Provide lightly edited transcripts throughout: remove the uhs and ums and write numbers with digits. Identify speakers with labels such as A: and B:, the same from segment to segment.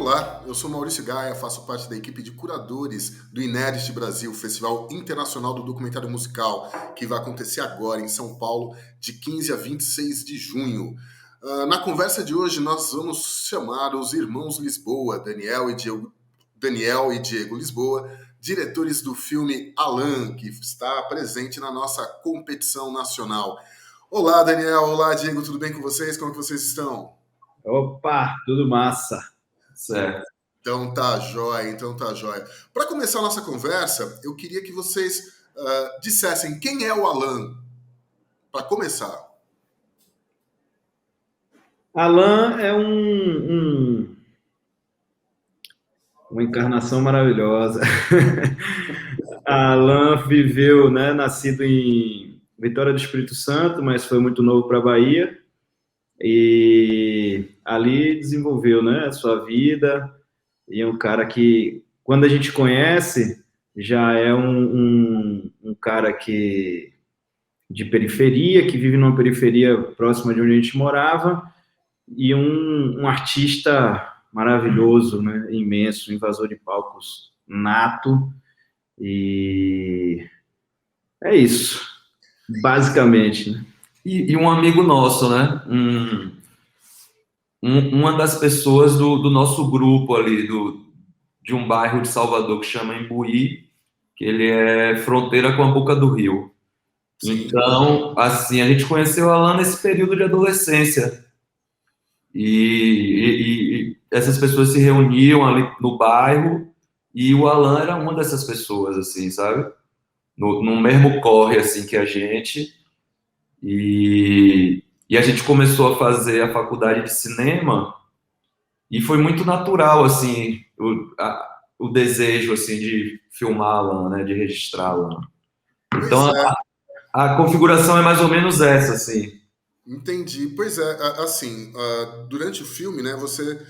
A: Olá, eu sou Maurício Gaia, faço parte da equipe de curadores do Inédit Brasil, Festival Internacional do Documentário Musical, que vai acontecer agora em São Paulo, de 15 a 26 de junho. Na conversa de hoje, nós vamos chamar os irmãos Lisboa, Daniel e Diego Lisboa, diretores do filme Alan, que está presente na nossa competição nacional. Olá, Daniel. Olá, Diego. Tudo bem com vocês? Como é que vocês estão?
B: Opa, tudo massa. Certo.
A: Então tá jóia, então tá jóia. Para começar a nossa conversa, eu queria que vocês dissessem quem é o Alan, para começar.
B: Alan é uma encarnação maravilhosa. Alan viveu, né, nascido em Vitória do Espírito Santo, mas foi muito novo para a Bahia e ali desenvolveu, né, a sua vida. E é um cara que, quando a gente conhece, já é um cara que de periferia, que vive numa periferia próxima de onde a gente morava, e um artista maravilhoso, né, imenso, invasor de palcos nato, e é isso, basicamente, né?
C: E um amigo nosso, né? Uma das pessoas do nosso grupo ali, de um bairro de Salvador que chama Imbuí, que ele é fronteira com a Boca do Rio.
A: Sim.
C: Então, assim, a gente conheceu o Alan nesse período de adolescência. E essas pessoas se reuniam ali no bairro e o Alan era uma dessas pessoas, assim, sabe? No mesmo corre, assim, que a gente. E a gente começou a fazer a faculdade de cinema e foi muito natural, assim, o desejo, assim, de filmá-la, né, de registrá-la.
A: Pois
C: Então,
A: é,
C: a configuração é mais ou menos essa, assim.
A: entendi. Pois é, assim, durante o filme, né, você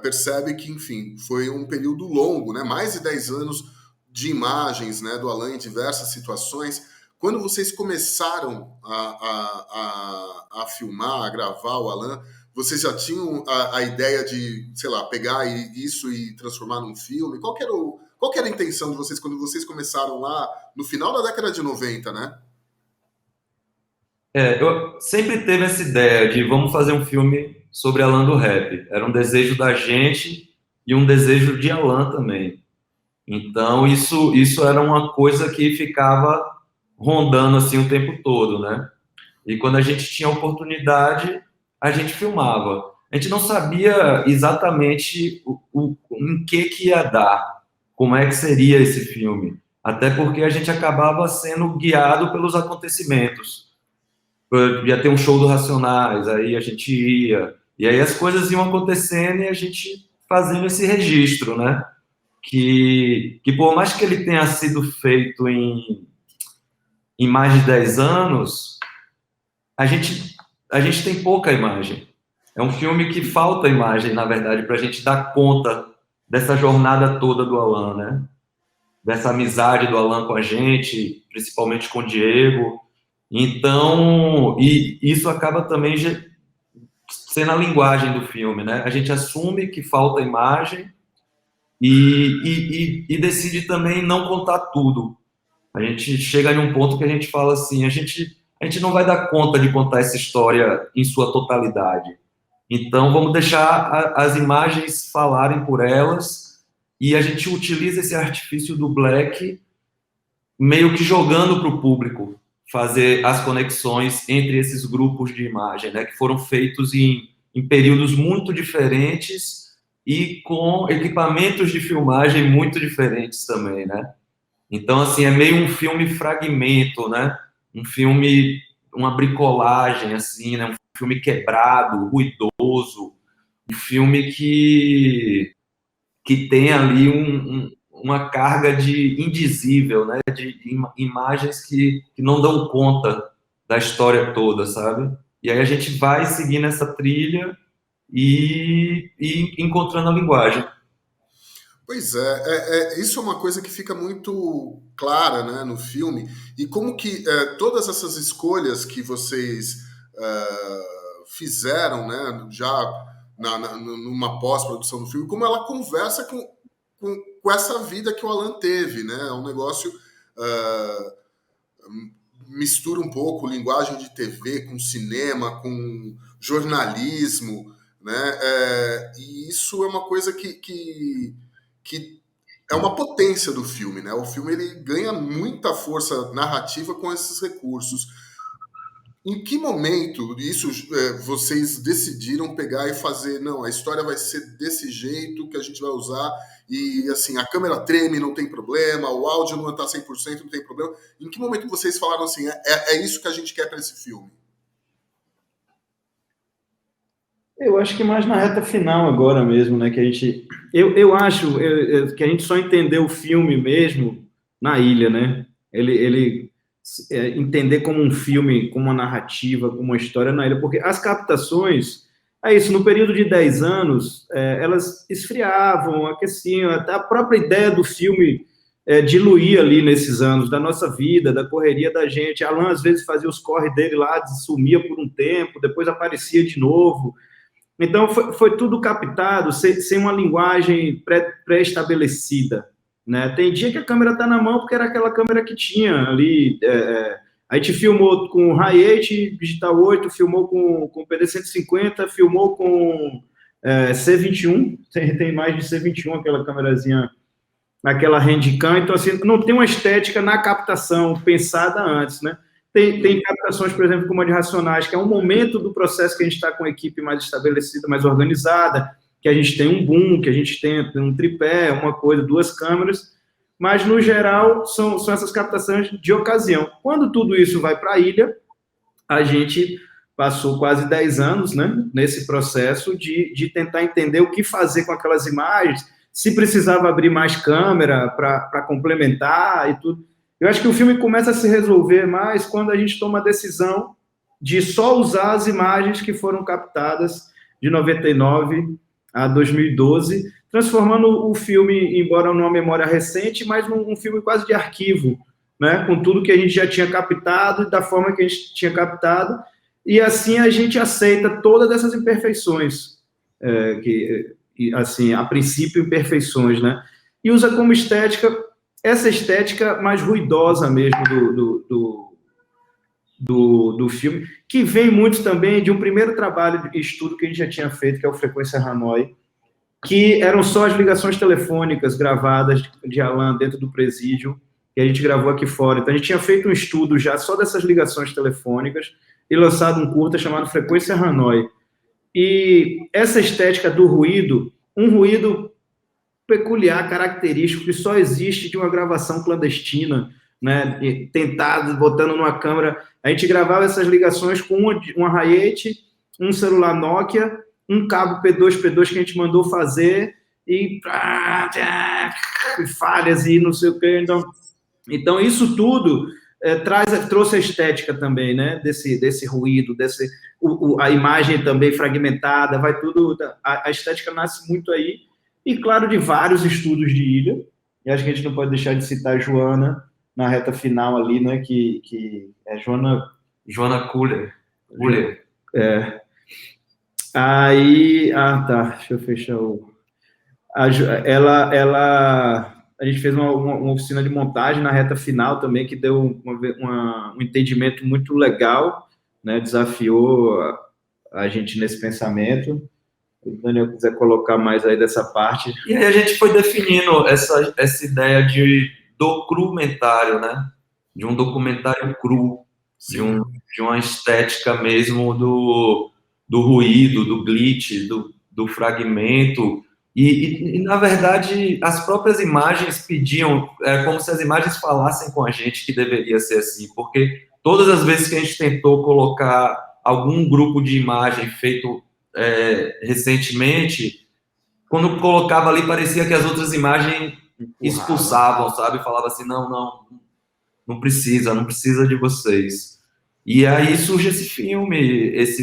A: percebe que, enfim, foi um período longo, né, mais de 10 anos de imagens, né, do Alan em diversas situações. Quando vocês começaram a filmar, a gravar o Alan, vocês já tinham a ideia de, sei lá, pegar isso e transformar num filme? Qual que era a intenção de vocês quando vocês começaram lá no final da década de 90, né?
C: Eu sempre teve essa ideia de vamos fazer um filme sobre Alan do rap. Era um desejo da gente e um desejo de Alan também. Então, isso era uma coisa que ficava rondando assim o tempo todo, né? E quando a gente tinha oportunidade, a gente filmava. A gente não sabia exatamente em que ia dar, como é que seria esse filme. Até porque a gente acabava sendo guiado pelos acontecimentos. Ia ter um show do Racionais, aí a gente ia. E aí as coisas iam acontecendo e a gente fazendo esse registro, né? Que por mais que ele tenha sido feito em mais de 10 anos, a gente, a gente tem pouca imagem. É um filme que falta imagem, na verdade, para a gente dar conta dessa jornada toda do Alan, né? Dessa amizade do Alan com a gente, principalmente com o Diego. Então, e isso acaba também sendo a linguagem do filme, né? A gente assume que falta imagem e decide também não contar tudo. A gente chega em um ponto que a gente fala assim, a gente não vai dar conta de contar essa história em sua totalidade. Então, vamos deixar as imagens falarem por elas e a gente utiliza esse artifício do Black meio que jogando para o público fazer as conexões entre esses grupos de imagem, né, que foram feitos em períodos muito diferentes e com equipamentos de filmagem muito diferentes também, né? Então, assim, é meio um filme fragmento, né? Um filme, uma bricolagem, assim, né? Um filme quebrado, ruidoso, um filme que tem ali uma carga de indizível, né? De imagens que não dão conta da história toda, sabe? E aí a gente vai seguindo essa trilha e encontrando a linguagem.
A: Pois isso é uma coisa que fica muito clara, né, no filme, e como que todas essas escolhas que vocês fizeram, né, já numa pós-produção do filme, como ela conversa com essa vida que o Alan teve, né? É um negócio... mistura um pouco linguagem de TV com cinema, com jornalismo, né? E isso é uma coisa que é uma potência do filme, né? O filme ele ganha muita força narrativa com esses recursos. Em que momento isso vocês decidiram pegar e fazer, não, a história vai ser desse jeito que a gente vai usar e assim, a câmera treme, não tem problema, o áudio não está 100%, não tem problema. Em que momento vocês falaram assim, é isso que a gente quer para esse filme?
B: Eu acho que mais na reta final agora mesmo, né, que a gente... Eu acho que a gente só entendeu o filme mesmo na ilha, né? Ele entender como um filme, como uma narrativa, como uma história na ilha, porque as captações, é isso, no período de 10 anos, elas esfriavam, aqueciam, até a própria ideia do filme diluía ali nesses anos, da nossa vida, da correria da gente. Alan, às vezes, fazia os corre dele lá, sumia por um tempo, depois aparecia de novo. Então, foi tudo captado, sem uma linguagem pré-estabelecida. Né? Tem dia que a câmera está na mão, porque era aquela câmera que tinha ali. A gente filmou com Hi8, Digital 8, filmou com PD-150, filmou com C21, tem mais de C21, aquela câmerazinha, aquela handicam. Então, assim, não tem uma estética na captação pensada antes, né? Tem captações, por exemplo, como a de Racionais, que é um momento do processo que a gente está com a equipe mais estabelecida, mais organizada, que a gente tem um boom, que a gente tem um tripé, uma coisa, 2 câmeras, mas, no geral, são essas captações de ocasião. Quando tudo isso vai para a ilha, a gente passou quase 10 anos, né, nesse processo de tentar entender o que fazer com aquelas imagens, se precisava abrir mais câmera para complementar e tudo. Eu acho que o filme começa a se resolver mais quando a gente toma a decisão de só usar as imagens que foram captadas de 99 a 2012, transformando o filme, embora numa memória recente, mas num filme quase de arquivo, né? Com tudo que a gente já tinha captado e da forma que a gente tinha captado, e assim a gente aceita todas essas imperfeições, assim, a princípio imperfeições, né? E usa como estética essa estética mais ruidosa mesmo do filme, que vem muito também de um primeiro trabalho de estudo que a gente já tinha feito, que é o Frequência Hanoi, que eram só as ligações telefônicas gravadas de Alan dentro do presídio, que a gente gravou aqui fora. Então, a gente tinha feito um estudo já só dessas ligações telefônicas e lançado um curta chamado Frequência Hanoi. E essa estética do ruído, um ruído peculiar, característico, que só existe de uma gravação clandestina, né, tentado, botando numa câmera. A gente gravava essas ligações com uma Hi8, um celular Nokia, um cabo P2 que a gente mandou fazer, e falhas e não sei o que. Então isso tudo trouxe a estética também, né, desse ruído, a imagem também fragmentada, vai tudo, a estética nasce muito aí. E, claro, de vários estudos de ilha. E acho que a gente não pode deixar de citar a Joana na reta final ali, né? Que é
C: Joana Kuller.
B: Aí... Ah, tá. Deixa eu fechar o... A gente fez uma oficina de montagem na reta final também, que deu um entendimento muito legal, né? Desafiou a gente nesse pensamento. Se o Daniel quiser colocar mais aí dessa parte.
C: E aí a gente foi definindo essa ideia de documentário, né? De um documentário cru, de uma estética mesmo do ruído, do glitch, do fragmento. E, na verdade, as próprias imagens pediam, como se as imagens falassem com a gente que deveria ser assim, porque todas as vezes que a gente tentou colocar algum grupo de imagem feito recentemente, quando colocava ali, parecia que as outras imagens expulsavam, sabe? Falava assim, não precisa de vocês. E aí surge esse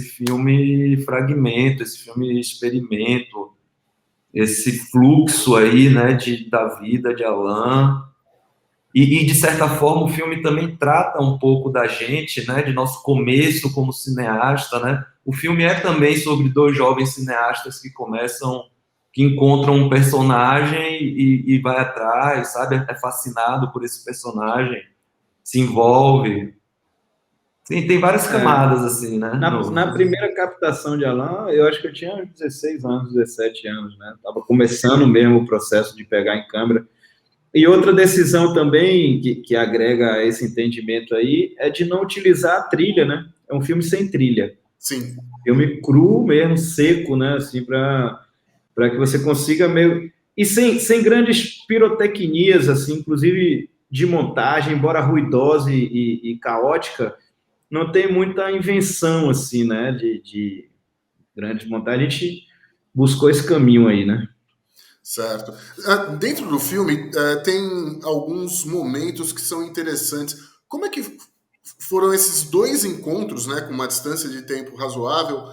C: filme fragmento, esse filme experimento, esse fluxo aí, né, da vida de Alan. E, de certa forma, o filme também trata um pouco da gente, né, de nosso começo como cineasta, né? O filme é também sobre dois jovens cineastas que encontram um personagem e vai atrás, sabe? É fascinado por esse personagem, se envolve. Sim, tem várias camadas, assim, né?
B: Na primeira captação de Alan, eu acho que eu tinha 16 anos, 17 anos, né? Estava começando mesmo o processo de pegar em câmera. E outra decisão também que agrega esse entendimento aí é de não utilizar a trilha, né? É um filme sem trilha.
A: Sim.
B: Filme cru mesmo, seco, né? Assim, para que você consiga meio... E sem grandes pirotecnias, assim, inclusive de montagem, embora ruidosa e caótica, não tem muita invenção, assim, né? De grandes montagens. A gente buscou esse caminho aí, né?
A: Certo. Dentro do filme, tem alguns momentos que são interessantes. Como é que foram esses dois encontros, né, com uma distância de tempo razoável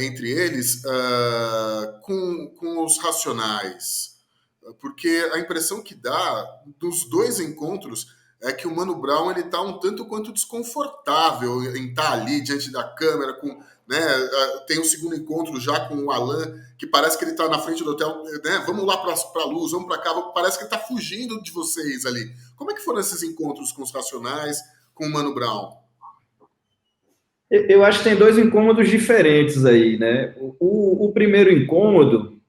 A: entre eles, com os Racionais? Porque a impressão que dá dos dois encontros é que o Mano Brown ele tá um tanto quanto desconfortável em estar ali diante da câmera, com, né, tem um segundo encontro já com o Alan, que parece que ele está na frente do hotel, né, vamos lá para a luz, vamos para cá, parece que ele está fugindo de vocês ali. Como é que foram esses encontros com os Racionais, com o Mano Brown?
B: Eu acho que tem dois incômodos diferentes aí, né? O primeiro incômodo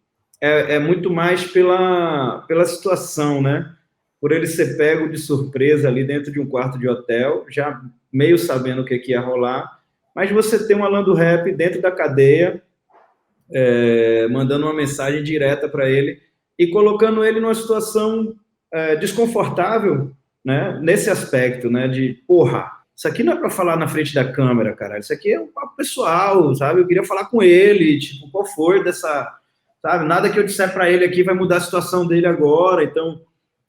B: é muito mais pela situação, né? Por ele ser pego de surpresa ali dentro de um quarto de hotel, já meio sabendo o que ia rolar, mas você tem um Alan do Rap dentro da cadeia, mandando uma mensagem direta para ele e colocando ele numa situação desconfortável, né? Nesse aspecto, né? De, porra, isso aqui não é para falar na frente da câmera, cara. Isso aqui é um papo pessoal, sabe? Eu queria falar com ele, tipo, qual foi dessa... Sabe? Nada que eu disser para ele aqui vai mudar a situação dele agora. Então,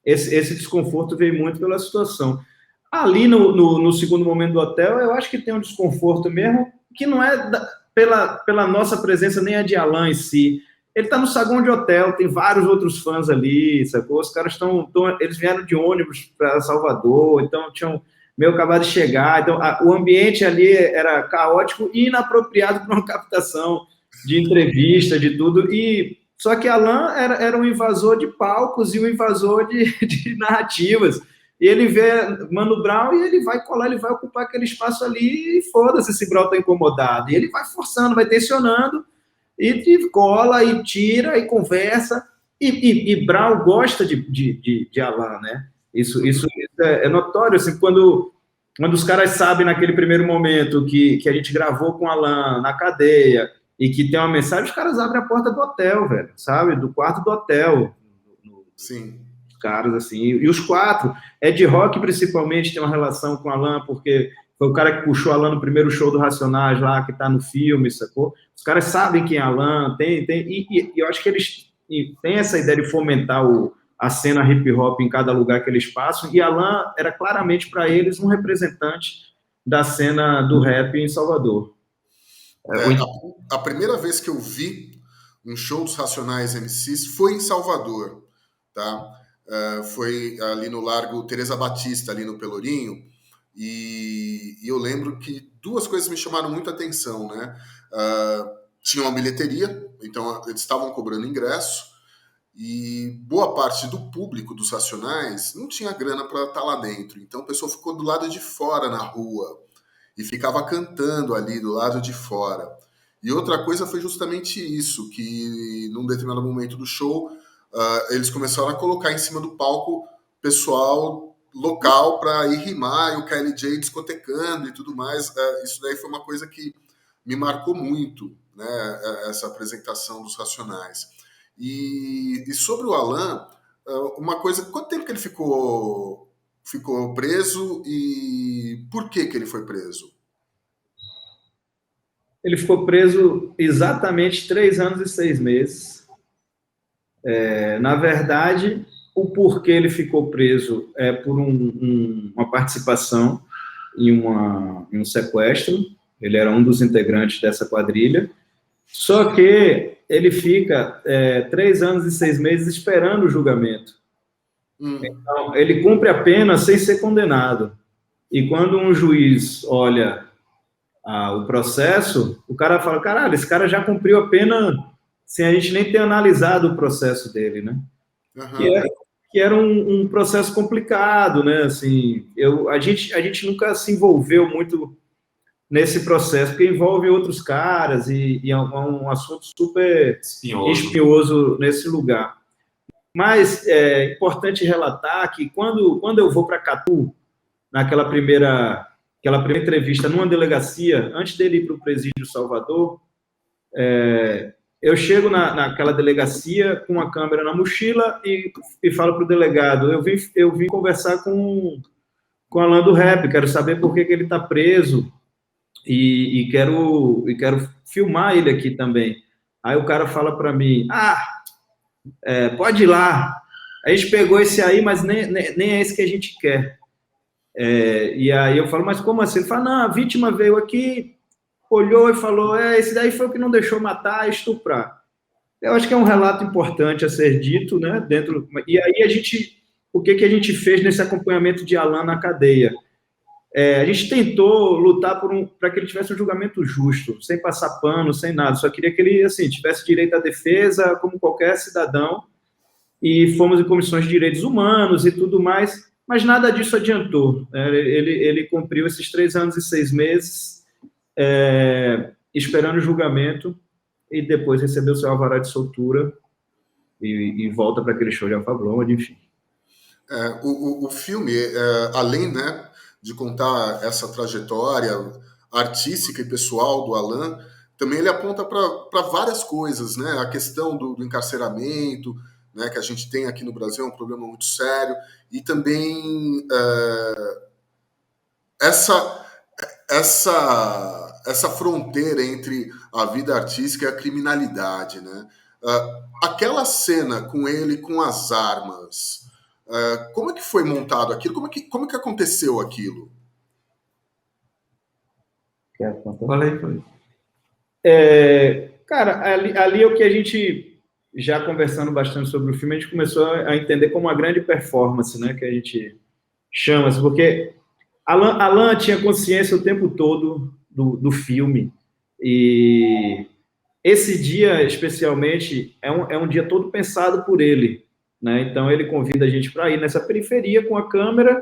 B: esse desconforto veio muito pela situação. Ali no segundo momento do hotel, eu acho que tem um desconforto mesmo, que não é pela nossa presença, nem a de Alan em si. Ele está no saguão de hotel, tem vários outros fãs ali, sacou? Os caras eles vieram de ônibus para Salvador, então tinham meio acabado de chegar. Então, o ambiente ali era caótico e inapropriado para uma captação de entrevista, de tudo. Só que Alan era um invasor de palcos e um invasor de narrativas. E ele vê Mano Brown e ele vai colar, ele vai ocupar aquele espaço ali e foda-se se Brown tá incomodado. E ele vai forçando, vai tensionando, e cola, e tira, e conversa. E Brown gosta de Alan, né? Isso é notório, assim, quando os caras sabem naquele primeiro momento que a gente gravou com Alan na cadeia e que tem uma mensagem, os caras abrem a porta do hotel, velho, sabe? Do quarto do hotel.
A: Sim.
B: Os caras, assim. E os quatro, Ed Rock principalmente tem uma relação com Alan, porque foi o cara que puxou Alan no primeiro show do Racionais lá, que tá no filme, sacou? Os caras sabem quem é Alan, e eu acho que eles têm essa ideia de fomentar a cena hip hop em cada lugar que eles passam, e Alan era claramente para eles um representante da cena do rap em Salvador.
A: A primeira vez que eu vi um show dos Racionais MCs foi em Salvador, tá? Foi ali no Largo Teresa Batista, ali no Pelourinho, e eu lembro que duas coisas me chamaram muita atenção, né? Tinha uma bilheteria, então eles estavam cobrando ingresso, e boa parte do público dos Racionais não tinha grana para estar lá dentro, então o pessoal ficou do lado de fora na rua e ficava cantando ali do lado de fora. E outra coisa foi justamente isso, que num determinado momento do show, eles começaram a colocar em cima do palco pessoal local para ir rimar, e o KLJ discotecando e tudo mais. Isso daí foi uma coisa que me marcou muito, né, essa apresentação dos Racionais. E sobre o Alan, uma coisa, quanto tempo que ele ficou preso e por que ele foi preso?
B: Ele ficou preso exatamente 3 anos e 6 meses. Na verdade, o porquê ele ficou preso é por uma participação em um sequestro. Ele era um dos integrantes dessa quadrilha. Só que ele fica 3 anos e 6 meses esperando o julgamento. Então, ele cumpre a pena sem ser condenado. E quando um juiz olha o processo, o cara fala, caralho, esse cara já cumpriu a pena sem a gente nem ter analisado o processo dele, né?
A: Aham.
B: Que era um processo complicado, né? Assim, a gente nunca se envolveu muito nesse processo, porque envolve outros caras e é um assunto super espinhoso nesse lugar. Mas é importante relatar que quando eu vou para Catu, naquela aquela primeira entrevista numa delegacia, antes dele ir para o Presídio Salvador, eu chego naquela delegacia com uma câmera na mochila e falo para o delegado, eu vim conversar com Alan do Rap, quero saber por que ele está preso e quero filmar ele aqui também. Aí o cara fala para mim, pode ir lá, a gente pegou esse aí, mas nem é esse que a gente quer. E aí eu falo, mas como assim? Ele fala, não, a vítima veio aqui, olhou e falou, esse daí foi o que não deixou matar e estuprar. Eu acho que é um relato importante a ser dito, né? E aí o que a gente fez nesse acompanhamento de Alan na cadeia? A gente tentou lutar para que ele tivesse um julgamento justo, sem passar pano, sem nada. Só queria que ele assim, tivesse direito à defesa, como qualquer cidadão. E fomos em comissões de direitos humanos e tudo mais, mas nada disso adiantou. Ele cumpriu esses 3 anos e 6 meses esperando o julgamento e depois recebeu seu alvará de soltura e volta para aquele show de Alphaville, enfim.
A: O filme, além, né, de contar essa trajetória artística e pessoal do Alan, também ele aponta para várias coisas, né? A questão do encarceramento, né, que a gente tem aqui no Brasil, é um problema muito sério, e também essa fronteira entre a vida artística e a criminalidade, né? Aquela cena com ele com as armas, como é que foi montado aquilo? Como que aconteceu aquilo?
C: Falei.
B: Cara, ali é o que a gente, já conversando bastante sobre o filme, a gente começou a entender como uma grande performance, né, que a gente chama, porque Alan tinha consciência o tempo todo do filme, e esse dia, especialmente, é um dia todo pensado por ele, né? Então ele convida a gente para ir nessa periferia com a câmera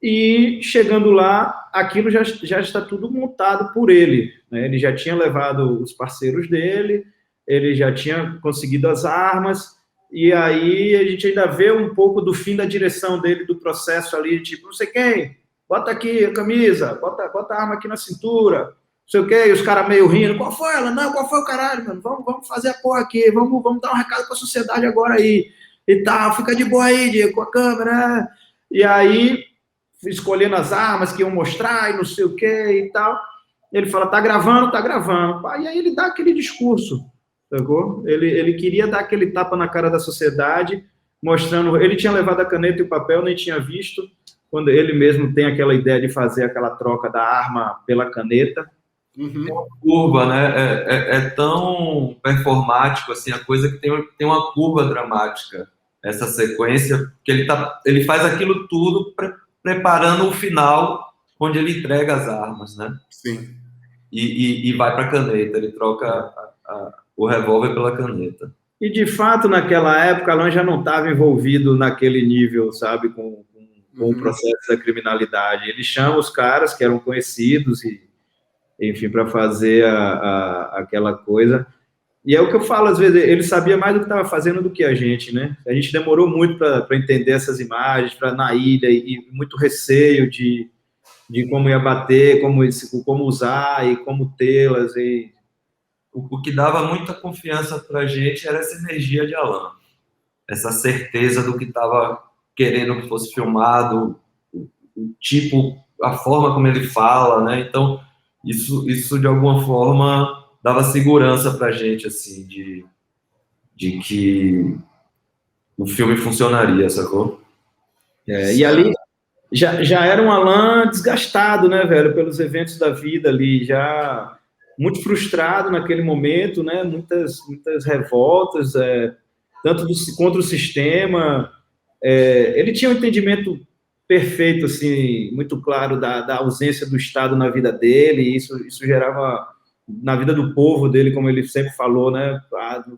B: e chegando lá, aquilo já está tudo montado por ele, né? Ele já tinha levado os parceiros dele, ele já tinha conseguido as armas, e aí a gente ainda vê um pouco do fim da direção dele, do processo ali, tipo, não sei quem, bota aqui a camisa, bota a arma aqui na cintura, não sei o quê, e os caras meio rindo, qual foi ela? Não, qual foi o caralho, mano? Vamos fazer a porra aqui, vamos dar um recado para a sociedade agora aí, e tal, fica de boa aí, Diego, com a câmera, e aí, escolhendo as armas que iam mostrar, e não sei o que e tal, ele fala, tá gravando, e aí ele dá aquele discurso, sacou? Ele queria dar aquele tapa na cara da sociedade, mostrando, ele tinha levado a caneta e o papel, nem tinha visto, quando ele mesmo tem aquela ideia de fazer aquela troca da arma pela caneta.
C: Uhum. Curva, né? É tão performático, assim, a coisa que tem uma curva dramática, essa sequência, que ele faz aquilo tudo preparando o final, onde ele entrega as armas, né?
A: Sim.
C: E vai para a caneta, ele troca o revólver pela caneta.
B: E, de fato, naquela época, Alan já não estava envolvido naquele nível, sabe, com o processo da criminalidade. Ele chama os caras que eram conhecidos, enfim, para fazer aquela coisa. E é o que eu falo, às vezes, ele sabia mais do que estava fazendo do que a gente, né? A gente demorou muito para entender essas imagens, na ilha, e muito receio de como ia bater, como usar e como tê-las.
C: O que dava muita confiança para a gente era essa energia de Alan, essa certeza do que estava querendo que fosse filmado, o tipo, a forma como ele fala, né? Então, isso de alguma forma dava segurança para a gente, assim, de que o filme funcionaria, sacou?
B: E ali já era um Alan desgastado, né, velho, pelos eventos da vida ali, já muito frustrado naquele momento, né, muitas revoltas, tanto contra o sistema, Ele tinha um entendimento perfeito, assim, muito claro da ausência do Estado na vida dele, e isso gerava, na vida do povo dele, como ele sempre falou, né?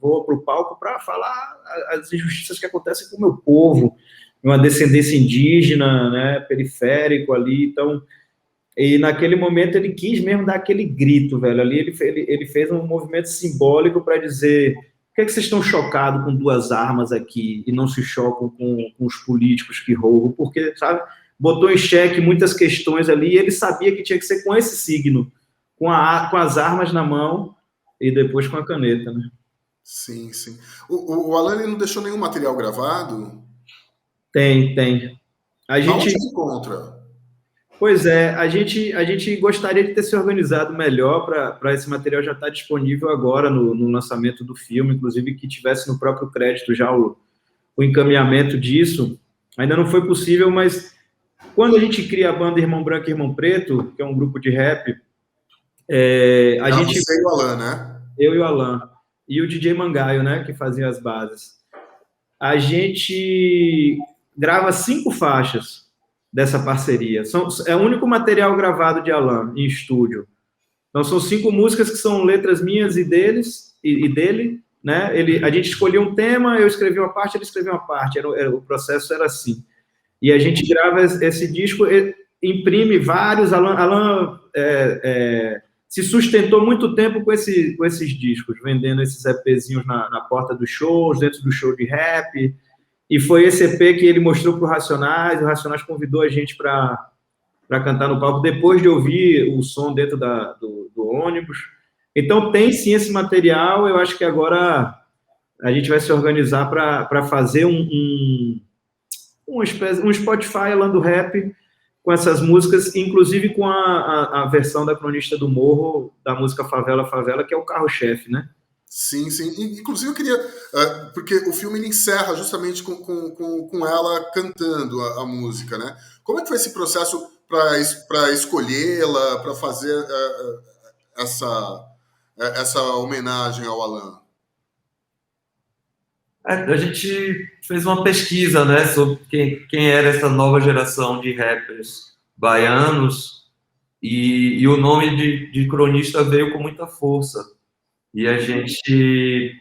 B: Vou para o palco para falar as injustiças que acontecem com o meu povo, uma descendência indígena, né, periférico ali, então, e naquele momento ele quis mesmo dar aquele grito, velho, ali ele fez um movimento simbólico para dizer: por que vocês estão chocados com 2 armas aqui e não se chocam com os políticos que roubam? Porque, sabe, botou em xeque muitas questões ali, e ele sabia que tinha que ser com esse signo, com as armas na mão e depois com a caneta, né?
A: Sim, sim. O Alan, ele não deixou nenhum material gravado?
B: Tem. A
A: Aonde
B: gente,
A: que encontra?
B: pois é, a gente gostaria de ter se organizado melhor para esse material já estar disponível agora no lançamento do filme, inclusive que tivesse no próprio crédito já o encaminhamento disso. Ainda não foi possível, mas quando a gente cria a banda Irmão Branco e Irmão Preto, que é um grupo de rap, a
A: Ah,
B: gente,
A: você e o Alan, né?
B: eu e o Alan, e o DJ Mangaio, né, que fazia as bases, a gente grava 5 faixas dessa parceria. É o único material gravado de Alan em estúdio. Então, são 5 músicas que são letras minhas e deles, e dele, né? A gente escolhia um tema, eu escrevi uma parte, ele escrevia uma parte, o processo era assim. E a gente grava esse disco, imprime vários. Alan se sustentou muito tempo com esses discos, vendendo esses EPzinhos na porta dos shows, dentro do show de rap. E foi esse EP que ele mostrou para o Racionais convidou a gente para cantar no palco, depois de ouvir o som dentro do ônibus. Então, tem sim esse material, eu acho que agora a gente vai se organizar para fazer um Spotify Alan do Rap com essas músicas, inclusive com a versão da Cronista do Morro, da música Favela, Favela, que é o carro-chefe, né?
A: Sim, sim. Inclusive eu queria, porque o filme ele encerra justamente com ela cantando a música, né? Como é que foi esse processo para escolhê-la, para fazer essa homenagem ao Alan?
C: A gente fez uma pesquisa, né, sobre quem era essa nova geração de rappers baianos, e o nome de cronista veio com muita força. E a gente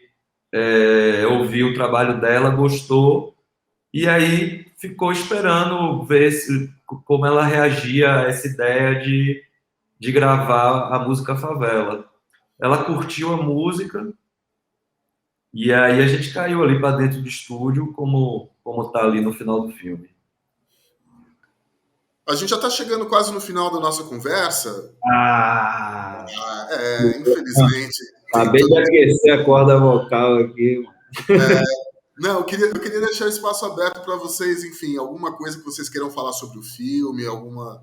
C: ouviu o trabalho dela, gostou, e aí ficou esperando ver como ela reagia a essa ideia de gravar a música Favela. Ela curtiu a música, e aí a gente caiu ali para dentro do estúdio, como tá ali no final do filme.
A: A gente já está chegando quase no final da nossa conversa. Infelizmente.
B: Acabei de aquecer a corda vocal aqui.
A: Não, eu queria deixar o espaço aberto para vocês, enfim, alguma coisa que vocês queiram falar sobre o filme, alguma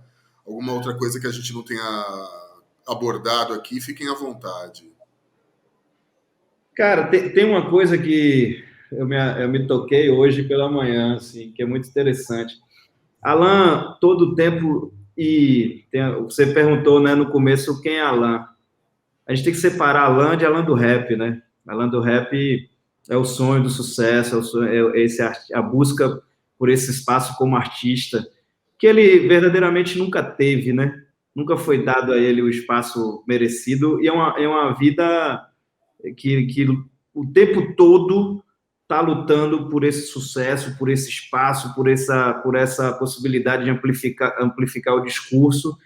A: outra coisa que a gente não tenha abordado aqui, fiquem à vontade.
B: Cara, tem uma coisa que eu me toquei hoje pela manhã, assim, que é muito interessante. Alan, todo o tempo, você perguntou, né, no começo, quem é Alan? A gente tem que separar Alan de Alan do rap, né? Alan do rap é o sonho do sucesso, a busca por esse espaço como artista, que ele verdadeiramente nunca teve, né? Nunca foi dado a ele o espaço merecido, e é uma vida que o tempo todo está lutando por esse sucesso, por esse espaço, por essa possibilidade de amplificar o discurso,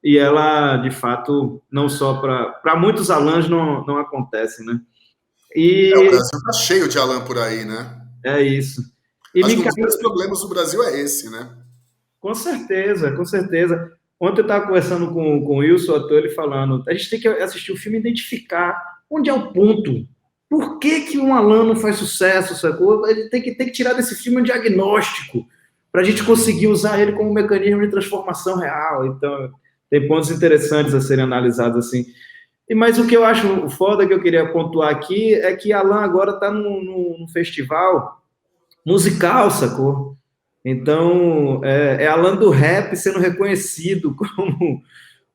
B: e ela, de fato, não só para muitos Alans não acontece, né?
A: O Brasil tá cheio de Alan por aí, né?
B: É isso. E
A: acho que um dos grandes problemas do Brasil é esse, né?
B: Com certeza, com certeza. Ontem eu estava conversando com o Wilson, ator, ele falando, a gente tem que assistir o filme e identificar onde é o ponto. Por que um Alan não faz sucesso, sacou? Ele tem que tirar desse filme um diagnóstico para a gente conseguir usar ele como um mecanismo de transformação real. Então, tem pontos interessantes a serem analisados assim. Mas o que eu acho foda, que eu queria pontuar aqui, é que Alan agora está num festival musical, sacou? Então, é Alan do rap sendo reconhecido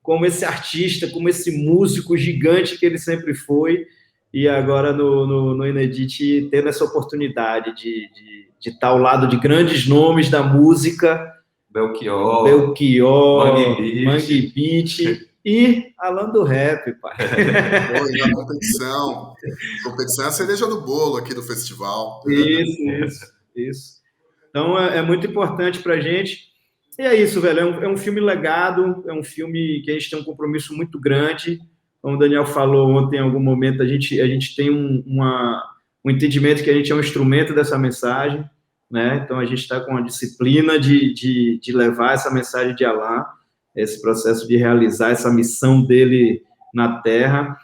B: como esse artista, como esse músico gigante que ele sempre foi. e agora no Inedit tendo essa oportunidade de estar ao lado de grandes nomes da música,
C: Belchior,
B: Mangue Beat e Alan do Rap, pai.
A: Pô, e na competição. Competição é a cereja do bolo aqui do festival.
B: Isso. Então é muito importante pra gente. E é isso, velho. É um filme legado, é um filme que a gente tem um compromisso muito grande. Como o Daniel falou ontem, em algum momento, a gente tem um entendimento que a gente é um instrumento dessa mensagem, né? Então a gente está com a disciplina de levar essa mensagem de Allan, esse processo de realizar essa missão dele na Terra.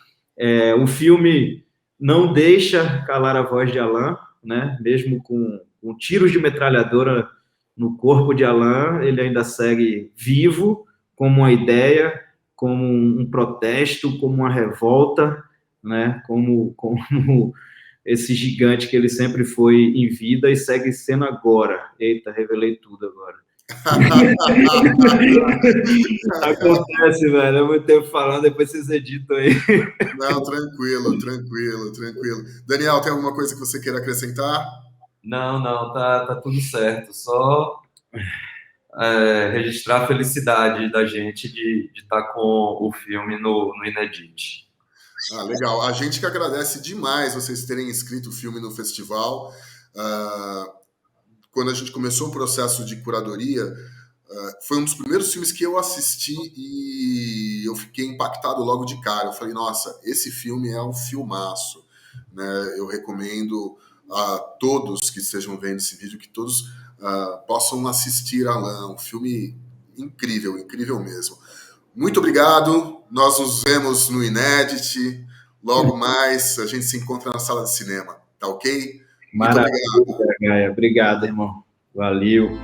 B: O filme não deixa calar a voz de Allan, né? Mesmo com tiros de metralhadora no corpo de Allan, ele ainda segue vivo como uma ideia, como um protesto, como uma revolta, né? Como esse gigante que ele sempre foi em vida e segue sendo agora. Eita, revelei tudo agora. Acontece, velho. É muito tempo falando, depois vocês editam aí.
A: Não, tranquilo. Daniel, tem alguma coisa que você queira acrescentar?
C: Não, tá tudo certo. Só registrar a felicidade da gente de estar com o filme no Inedit.
A: Legal. A gente que agradece demais vocês terem inscrito o filme no festival. Quando a gente começou o processo de curadoria, foi um dos primeiros filmes que eu assisti e eu fiquei impactado logo de cara. Eu falei, nossa, esse filme é um filmaço, né? Eu recomendo a todos que estejam vendo esse vídeo que todos possam assistir Allan. Um filme incrível mesmo. Muito obrigado. Nós nos vemos no Inedit. Logo mais a gente se encontra na sala de cinema, tá ok?
B: Maravilha, Gaia. Obrigado, irmão. Valeu.